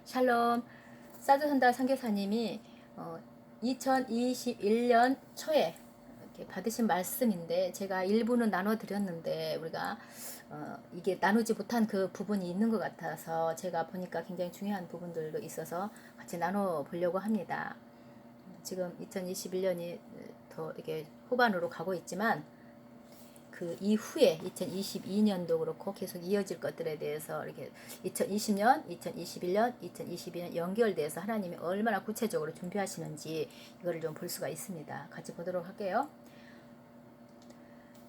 샬롬. 사두선다 선교사님이 2021년 초에 이렇게 받으신 말씀인데, 제가 일부는 나눠드렸는데 우리가 이게 나누지 못한 그 부분이 있는 것 같아서 제가 보니까 굉장히 중요한 부분들도 있어서 같이 나눠보려고 합니다. 지금 2021년이 더 이렇게 후반으로 가고 있지만 그 이후에 2022년도 그렇고 계속 이어질 것들에 대해서 이렇게 2020년, 2021년, 2022년 연결돼서 하나님이 얼마나 구체적으로 준비하시는지 이거를 좀 볼 수가 있습니다. 같이 보도록 할게요.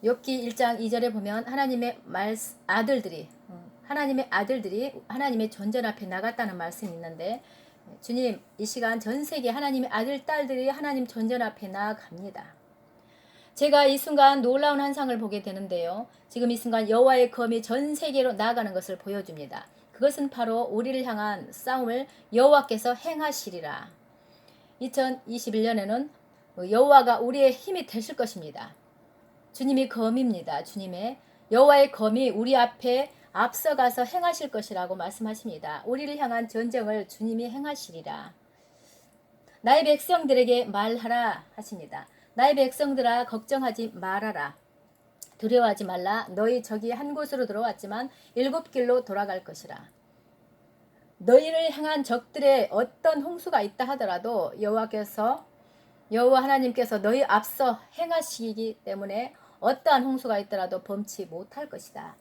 욥기 1장 2절에 보면 하나님의 아들들이 하나님의 존전 앞에 나갔다는 말씀이 있는데, 주님, 이 시간 전 세계 하나님의 아들, 딸들이 하나님 존전 앞에 나아갑니다. 제가 이 순간 놀라운 환상을 보게 되는데요. 지금 이 순간 여호와의 검이 전 세계로 나아가는 것을 보여줍니다. 그것은 바로 우리를 향한 싸움을 여호와께서 행하시리라. 2021년에는 여호와가 우리의 힘이 되실 것입니다. 주님이 검입니다. 여호와의 검이 우리 앞에 앞서가서 행하실 것이라고 말씀하십니다. 우리를 향한 전쟁을 주님이 행하시리라. 나의 백성들에게 말하라 하십니다. 나의 백성들아, 걱정하지 말아라. 두려워하지 말라. 너희 적이 한 곳으로 들어왔지만 7길로 돌아갈 것이라. 너희를 향한 적들의 어떤 홍수가 있다 하더라도 여호와 하나님께서 너희 앞서 행하시기 때문에 어떠한 홍수가 있더라도 범치 못할 것이다.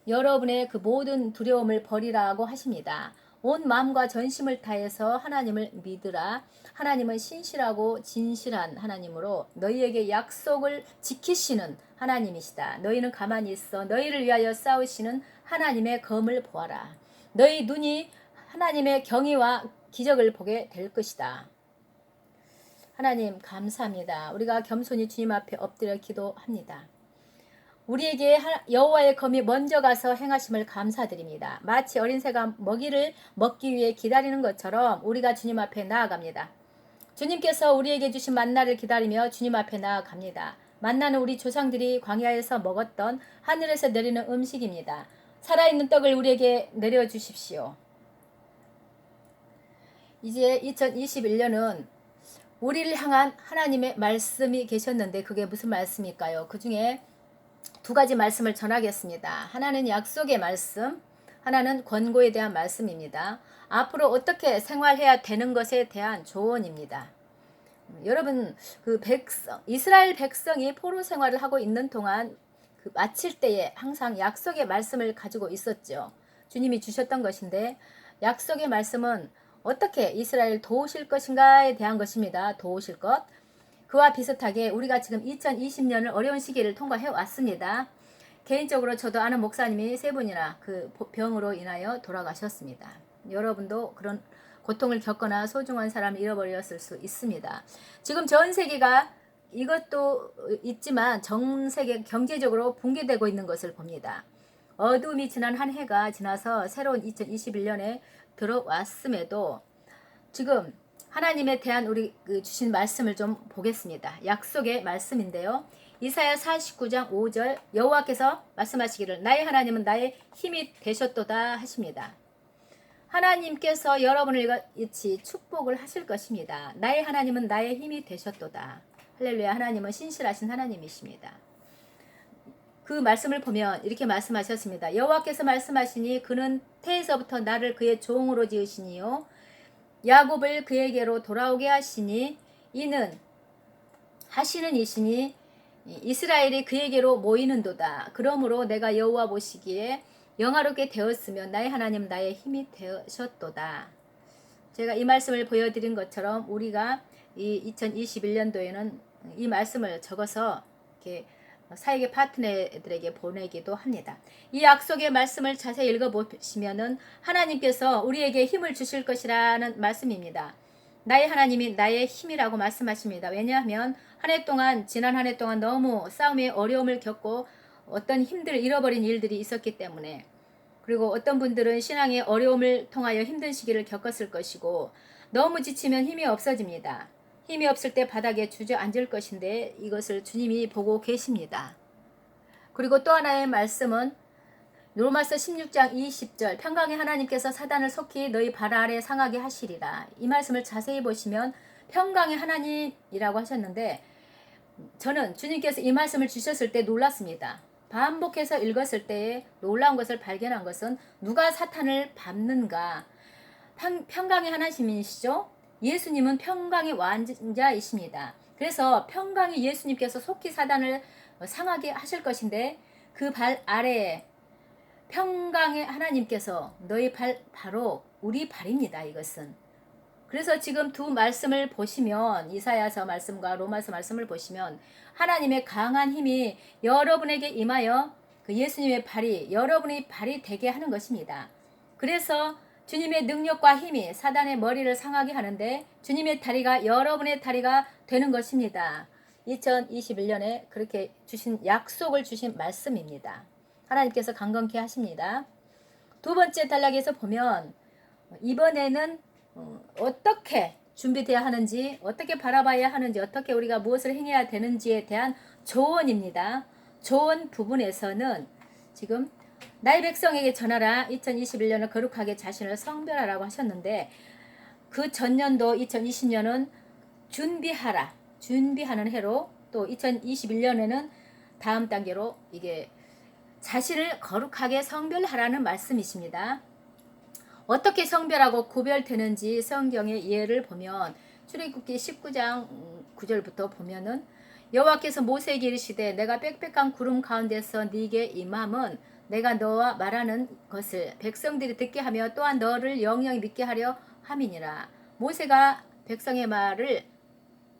여러분의 그 모든 두려움을 버리라고 하십니다. 온 마음과 전심을 다해서 하나님을 믿으라. 하나님은 신실하고 진실한 하나님으로 너희에게 약속을 지키시는 하나님이시다. 너희는 가만히 있어 너희를 위하여 싸우시는 하나님의 검을 보아라. 너희 눈이 하나님의 경의와 기적을 보게 될 것이다. 하나님 감사합니다. 우리가 겸손히 주님 앞에 엎드려 기도합니다. 우리에게 여호와의 검이 먼저 가서 행하심을 감사드립니다. 마치 어린 새가 먹이를 먹기 위해 기다리는 것처럼 우리가 주님 앞에 나아갑니다. 주님께서 우리에게 주신 만나를 기다리며 주님 앞에 나아갑니다. 만나는 우리 조상들이 광야에서 먹었던 하늘에서 내리는 음식입니다. 살아있는 떡을 우리에게 내려주십시오. 이제 2021년은 우리를 향한 하나님의 말씀이 계셨는데 그게 무슨 말씀일까요? 그 중에 두 가지 말씀을 전하겠습니다. 하나는 약속의 말씀, 하나는 권고에 대한 말씀입니다. 앞으로 어떻게 생활해야 되는 것에 대한 조언입니다. 여러분, 이스라엘 백성이 포로 생활을 하고 있는 동안 마칠 때에 항상 약속의 말씀을 가지고 있었죠. 주님이 주셨던 것인데, 약속의 말씀은 어떻게 이스라엘 도우실 것인가에 대한 것입니다. 도우실 것. 그와 비슷하게 우리가 지금 2020년을 어려운 시기를 통과해 왔습니다. 개인적으로 저도 아는 목사님이 3분이나 그 병으로 인하여 돌아가셨습니다. 여러분도 그런 고통을 겪거나 소중한 사람을 잃어버렸을 수 있습니다. 지금 전 세계가 이것도 있지만 전 세계 경제적으로 붕괴되고 있는 것을 봅니다. 어둠이 지난 한 해가 지나서 새로운 2021년에 들어왔음에도 지금 하나님에 대한 우리 주신 말씀을 좀 보겠습니다. 약속의 말씀인데요. 이사야 49장 5절 여호와께서 말씀하시기를 나의 하나님은 나의 힘이 되셨도다 하십니다. 하나님께서 여러분을 이치 축복을 하실 것입니다. 나의 하나님은 나의 힘이 되셨도다. 할렐루야. 하나님은 신실하신 하나님이십니다. 그 말씀을 보면 이렇게 말씀하셨습니다. 여호와께서 말씀하시니 그는 태에서부터 나를 그의 종으로 지으시니요 야곱을 그에게로 돌아오게 하시니 이는 하시는 이시니 이스라엘이 그에게로 모이는도다. 그러므로 내가 여호와 보시기에 영화롭게 되었으며 나의 하나님 나의 힘이 되셨도다. 제가 이 말씀을 보여드린 것처럼 우리가 이 2021년도에는 이 말씀을 적어서 이렇게 사역의 파트너들에게 보내기도 합니다. 이 약속의 말씀을 자세히 읽어보시면은 하나님께서 우리에게 힘을 주실 것이라는 말씀입니다. 나의 하나님이 나의 힘이라고 말씀하십니다. 왜냐하면 지난 한 해 동안 너무 싸움의 어려움을 겪고 어떤 힘들을 잃어버린 일들이 있었기 때문에, 그리고 어떤 분들은 신앙의 어려움을 통하여 힘든 시기를 겪었을 것이고 너무 지치면 힘이 없어집니다. 힘이 없을 때 바닥에 주저앉을 것인데 이것을 주님이 보고 계십니다. 그리고 또 하나의 말씀은 로마서 16장 20절 평강의 하나님께서 사단을 속히 너희 발 아래 상하게 하시리라. 이 말씀을 자세히 보시면 평강의 하나님이라고 하셨는데 저는 주님께서 이 말씀을 주셨을 때 놀랐습니다. 반복해서 읽었을 때에 놀라운 것을 발견한 것은 누가 사탄을 밟는가. 평강의 하나님이시죠. 예수님은 평강의 왕자이십니다. 그래서 평강의 예수님께서 속히 사단을 상하게 하실 것인데 그 발 아래에 평강의 하나님께서 너희 발 바로 우리 발입니다. 이것은. 그래서 지금 두 말씀을 보시면 이사야서 말씀과 로마서 말씀을 보시면 하나님의 강한 힘이 여러분에게 임하여 그 예수님의 발이 여러분의 발이 되게 하는 것입니다. 그래서 주님의 능력과 힘이 사단의 머리를 상하게 하는데 주님의 다리가 여러분의 다리가 되는 것입니다. 2021년에 그렇게 주신 약속을 주신 말씀입니다. 하나님께서 강건케 하십니다. 두 번째 단락에서 보면 이번에는 어떻게 준비되어야 하는지, 어떻게 바라봐야 하는지, 어떻게 우리가 무엇을 행해야 되는지에 대한 조언입니다. 조언 부분에서는 지금 나의 백성에게 전하라. 2021년을 거룩하게 자신을 성별하라고 하셨는데 그 전년도 2020년은 준비하라. 준비하는 해로 또 2021년에는 다음 단계로 이게 자신을 거룩하게 성별하라는 말씀이십니다. 어떻게 성별하고 구별되는지 성경의 예를 보면 출애굽기 19장 9절부터 보면은 여호와께서 모세에게 이르시되 내가 빽빽한 구름 가운데서 네게 임함은 내가 너와 말하는 것을 백성들이 듣게 하며 또한 너를 영영히 믿게 하려 함이니라. 모세가 백성의 말을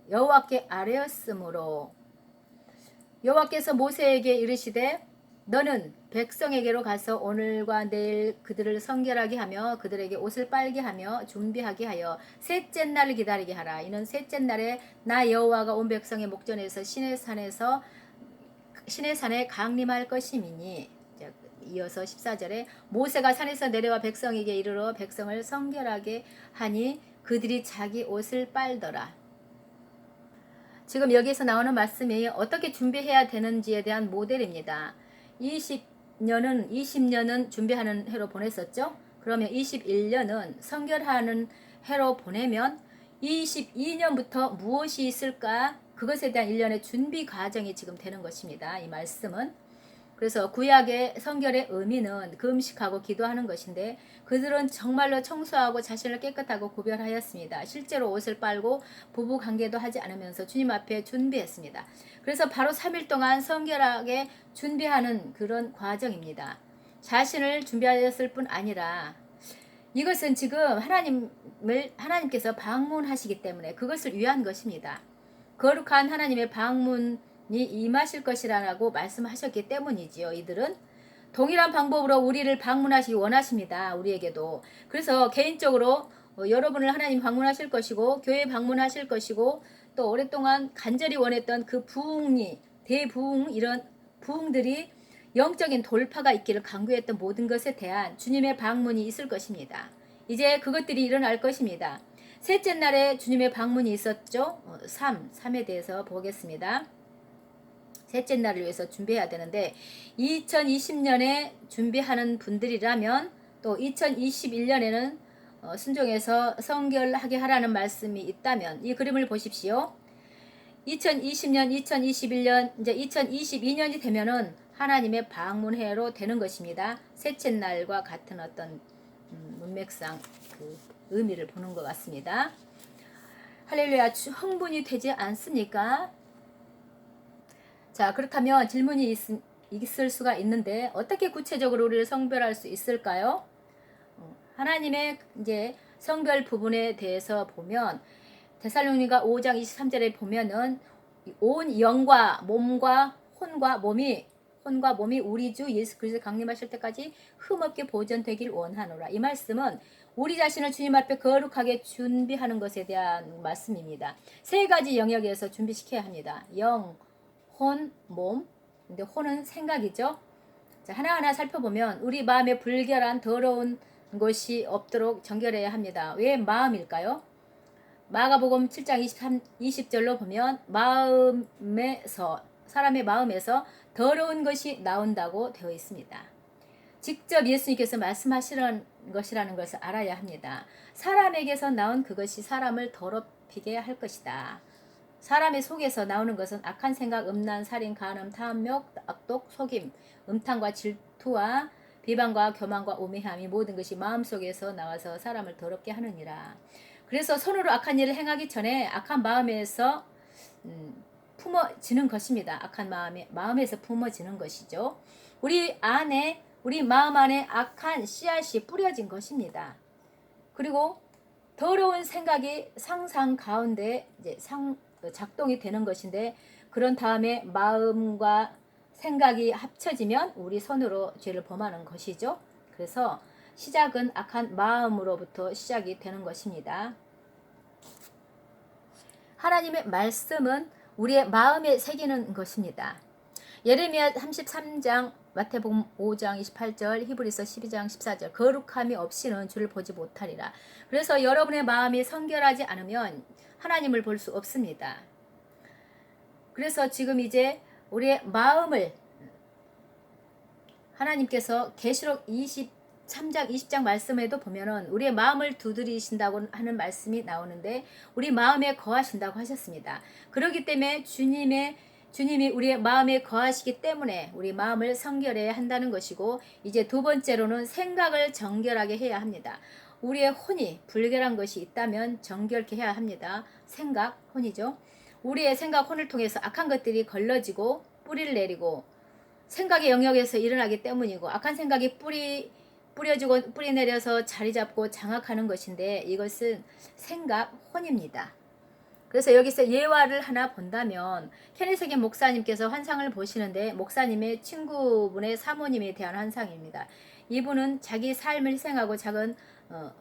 여호와께 아뢰었으므로 여호와께서 모세에게 이르시되 너는 백성에게로 가서 오늘과 내일 그들을 성결하게 하며 그들에게 옷을 빨게 하며 준비하게 하여 셋째 날을 기다리게 하라. 이는 셋째 날에 나 여호와가 온 백성의 목전에서 시내 산에 강림할 것임이니. 이어서 14절에 모세가 산에서 내려와 백성에게 이르러 백성을 성결하게 하니 그들이 자기 옷을 빨더라. 지금 여기서 나오는 말씀이 어떻게 준비해야 되는지에 대한 모델입니다. 20년은 준비하는 해로 보냈었죠. 그러면 21년은 성결하는 해로 보내면 22년부터 무엇이 있을까? 그것에 대한 일련의 준비 과정이 지금 되는 것입니다. 이 말씀은. 그래서 구약의 성결의 의미는 금식하고 기도하는 것인데 그들은 정말로 청소하고 자신을 깨끗하고 구별하였습니다. 실제로 옷을 빨고 부부관계도 하지 않으면서 주님 앞에 준비했습니다. 그래서 바로 3일 동안 성결하게 준비하는 그런 과정입니다. 자신을 준비하였을 뿐 아니라 이것은 지금 하나님께서 방문하시기 때문에 그것을 위한 것입니다. 거룩한 하나님의 방문이 임하실 것이라고 말씀하셨기 때문이지요. 이들은 동일한 방법으로 우리를 방문하시기 원하십니다. 우리에게도. 그래서 개인적으로 여러분을 하나님 방문하실 것이고 교회 방문하실 것이고 또 오랫동안 간절히 원했던 그 부흥이 대부흥 이런 부흥들이 영적인 돌파가 있기를 간구했던 모든 것에 대한 주님의 방문이 있을 것입니다. 이제 그것들이 일어날 것입니다. 셋째 날에 주님의 방문이 있었죠. 3에 대해서 보겠습니다. 셋째 날을 위해서 준비해야 되는데 2020년에 준비하는 분들이라면 또 2021년에는 순종해서 성결하게 하라는 말씀이 있다면 이 그림을 보십시오. 2020년, 2021년, 이제 2022년이 되면은 하나님의 방문해로 되는 것입니다. 셋째 날과 같은 어떤 문맥상 그 의미를 보는 것 같습니다. 할렐루야, 흥분이 되지 않습니까? 자, 그렇다면 질문이 있을 수가 있는데 어떻게 구체적으로 우리를 성별할 수 있을까요? 하나님의 이제 성별 부분에 대해서 보면 데살로니가 5장 23절에 보면은 온 영과 몸과 혼과 몸이 우리 주 예수 그리스도 강림하실 때까지 흠없게 보존되길 원하노라. 이 말씀은 우리 자신을 주님 앞에 거룩하게 준비하는 것에 대한 말씀입니다. 세 가지 영역에서 준비시켜야 합니다. 영, 혼, 몸. 근데 혼은 생각이죠. 자, 하나하나 살펴보면 우리 마음에 불결한 더러운 것이 없도록 정결해야 합니다. 왜 마음일까요? 마가복음 7장 20절로 보면 사람의 마음에서 더러운 것이 나온다고 되어 있습니다. 직접 예수님께서 말씀하시는 것이라는 것을 알아야 합니다. 사람에게서 나온 그것이 사람을 더럽히게 할 것이다. 사람의 속에서 나오는 것은 악한 생각, 음란, 살인, 간음, 탐욕, 악독, 속임, 음탕과 질투와 비방과 교만과 우매함이 모든 것이 마음속에서 나와서 사람을 더럽게 하느니라. 그래서 손으로 악한 일을 행하기 전에 악한 마음에서 품어지는 것입니다. 악한 마음에서 품어지는 것이죠. 우리 마음 안에 악한 씨앗이 뿌려진 것입니다. 그리고 더러운 생각이 상상 가운데 이제 작동이 되는 것인데, 그런 다음에 마음과 생각이 합쳐지면 우리 손으로 죄를 범하는 것이죠. 그래서 시작은 악한 마음으로부터 시작이 되는 것입니다. 하나님의 말씀은 우리의 마음에 새기는 것입니다. 예레미야 33장, 마태복음 5장 28절, 히브리서 12장 14절, 거룩함이 없이는 주를 보지 못하리라. 그래서 여러분의 마음이 성결하지 않으면 하나님을 볼 수 없습니다. 그래서 지금 이제 우리의 마음을 하나님께서 계시록 23장 20장 말씀에도 보면은 우리의 마음을 두드리신다고 하는 말씀이 나오는데, 우리 마음에 거하신다고 하셨습니다. 그렇기 때문에 주님이 우리의 마음에 거하시기 때문에 우리 마음을 성결해야 한다는 것이고, 이제 두 번째로는 생각을 정결하게 해야 합니다. 우리의 혼이 불결한 것이 있다면 정결케 해야 합니다. 생각, 혼이죠. 우리의 생각, 혼을 통해서 악한 것들이 걸러지고 뿌리를 내리고 생각의 영역에서 일어나기 때문이고, 악한 생각이 뿌려지고 뿌리 내려서 자리 잡고 장악하는 것인데, 이것은 생각, 혼입니다. 그래서 여기서 예화를 하나 본다면, 케네세겐 목사님께서 환상을 보시는데, 목사님의 친구분의 사모님에 대한 환상입니다. 이분은 자기 삶을 희생하고 작은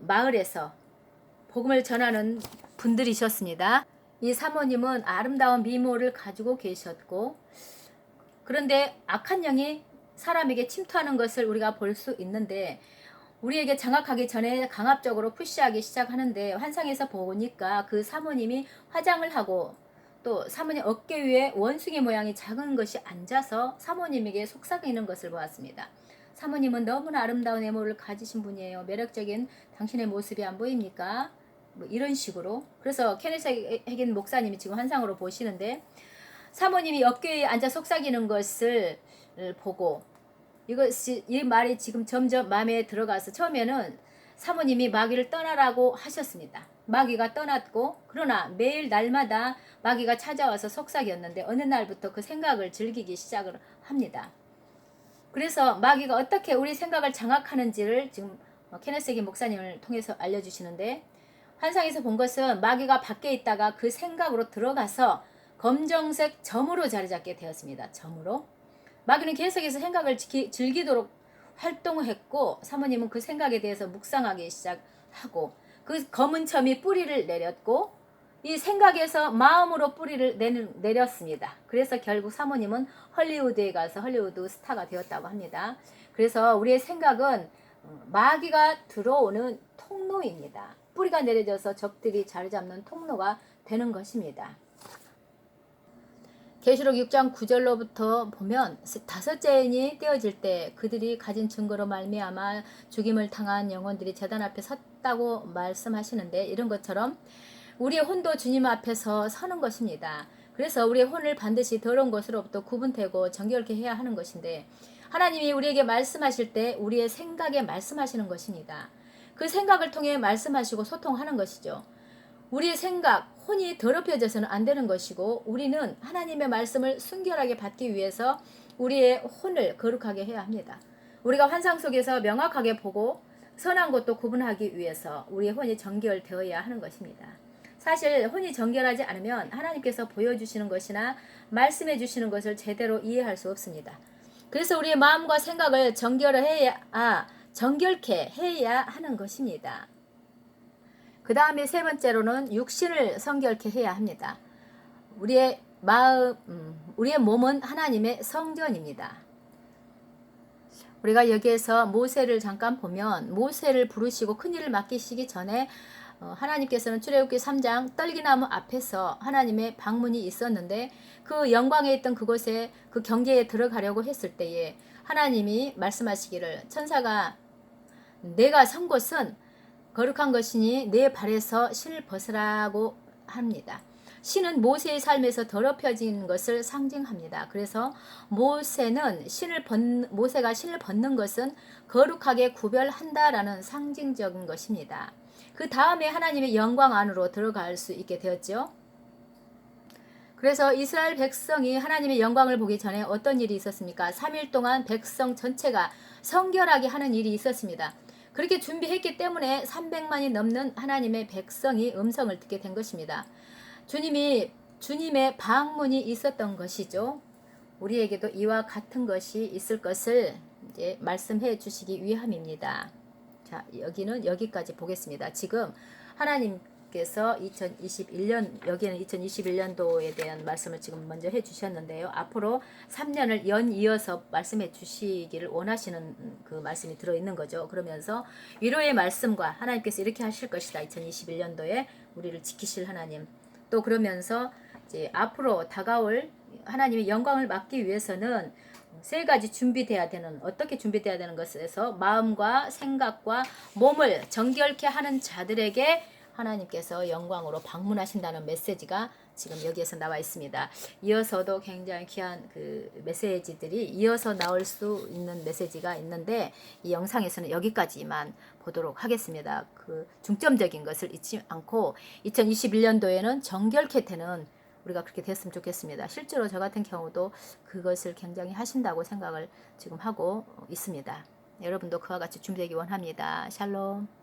마을에서 복음을 전하는 분들이셨습니다. 이 사모님은 아름다운 미모를 가지고 계셨고, 그런데 악한 영이 사람에게 침투하는 것을 우리가 볼 수 있는데, 우리에게 장악하기 전에 강압적으로 푸시하기 시작하는데, 환상에서 보니까 그 사모님이 화장을 하고 또 사모님 어깨 위에 원숭이 모양의 작은 것이 앉아서 사모님에게 속삭이는 것을 보았습니다. 사모님은 너무나 아름다운 외모를 가지신 분이에요. 매력적인 당신의 모습이 안 보입니까? 뭐 이런 식으로. 그래서 케네세겐 목사님이 지금 환상으로 보시는데, 사모님이 어깨에 앉아 속삭이는 것을 보고, 이 말이 지금 점점 마음에 들어가서, 처음에는 사모님이 마귀를 떠나라고 하셨습니다. 마귀가 떠났고, 그러나 매일 날마다 마귀가 찾아와서 속삭였는데, 어느 날부터 그 생각을 즐기기 시작을 합니다. 그래서 마귀가 어떻게 우리 생각을 장악하는지를 지금 케네세겐 목사님을 통해서 알려주시는데, 환상에서 본 것은 마귀가 밖에 있다가 그 생각으로 들어가서 검정색 점으로 자리 잡게 되었습니다. 점으로. 마귀는 계속해서 생각을 즐기도록 활동했고, 사모님은 그 생각에 대해서 묵상하기 시작하고, 그 검은 점이 뿌리를 내렸고, 이 생각에서 마음으로 뿌리를 내렸습니다. 그래서 결국 사모님은 헐리우드에 가서 헐리우드 스타가 되었다고 합니다. 그래서 우리의 생각은 마귀가 들어오는 통로입니다. 뿌리가 내려져서 적들이 자리 잡는 통로가 되는 것입니다. 계시록 6장 9절로부터 보면, 다섯째 인이 떼어질 때 그들이 가진 증거로 말미암아 죽임을 당한 영혼들이 제단 앞에 섰다고 말씀하시는데, 이런 것처럼 우리의 혼도 주님 앞에서 서는 것입니다. 그래서 우리의 혼을 반드시 더러운 것으로부터 구분되고 정결케 해야 하는 것인데, 하나님이 우리에게 말씀하실 때 우리의 생각에 말씀하시는 것입니다. 그 생각을 통해 말씀하시고 소통하는 것이죠. 우리의 생각, 혼이 더럽혀져서는 안 되는 것이고, 우리는 하나님의 말씀을 순결하게 받기 위해서 우리의 혼을 거룩하게 해야 합니다. 우리가 환상 속에서 명확하게 보고 선한 것도 구분하기 위해서 우리의 혼이 정결되어야 하는 것입니다. 사실 혼이 정결하지 않으면 하나님께서 보여주시는 것이나 말씀해 주시는 것을 제대로 이해할 수 없습니다. 그래서 우리의 마음과 생각을 정결케 해야 하는 것입니다. 그 다음에 세 번째로는 육신을 성결케 해야 합니다. 우리의 몸은 하나님의 성전입니다. 우리가 여기에서 모세를 잠깐 보면, 모세를 부르시고 큰 일을 맡기시기 전에 하나님께서는 출애굽기 3장 떨기나무 앞에서 하나님의 방문이 있었는데, 그 영광에 있던 그곳에 그 경계에 들어가려고 했을 때에 하나님이 말씀하시기를 천사가 내가 선 곳은 거룩한 것이니 내 발에서 신을 벗으라고 합니다. 신은 모세의 삶에서 더럽혀진 것을 상징합니다. 그래서 모세가 신을 벗는 것은 거룩하게 구별한다라는 상징적인 것입니다. 그 다음에 하나님의 영광 안으로 들어갈 수 있게 되었죠. 그래서 이스라엘 백성이 하나님의 영광을 보기 전에 어떤 일이 있었습니까? 3일 동안 백성 전체가 성결하게 하는 일이 있었습니다. 그렇게 준비했기 때문에 300만이 넘는 하나님의 백성이 음성을 듣게 된 것입니다. 주님의 방문이 있었던 것이죠. 우리에게도 이와 같은 것이 있을 것을 이제 말씀해 주시기 위함입니다. 자, 여기는 여기까지 보겠습니다. 지금 하나님께서 2021년, 여기는 2021년도에 대한 말씀을 지금 먼저 해 주셨는데요. 앞으로 3년을 연이어서 말씀해 주시기를 원하시는 그 말씀이 들어있는 거죠. 그러면서 위로의 말씀과 하나님께서 이렇게 하실 것이다. 2021년도에 우리를 지키실 하나님. 또 그러면서 이제 앞으로 다가올 하나님의 영광을 맡기 위해서는 세 가지 준비돼야 되는, 어떻게 준비돼야 되는 것에서 마음과 생각과 몸을 정결케 하는 자들에게 하나님께서 영광으로 방문하신다는 메시지가 지금 여기에서 나와 있습니다. 이어서도 굉장히 귀한 그 메시지들이 이어서 나올 수 있는 메시지가 있는데 이 영상에서는 여기까지만 보도록 하겠습니다. 그 중점적인 것을 잊지 않고 2021년도에는 정결케 되는 우리가 그렇게 됐으면 좋겠습니다. 실제로 저 같은 경우도 그것을 굉장히 하신다고 생각을 지금 하고 있습니다. 여러분도 그와 같이 준비되기 원합니다. 샬롬.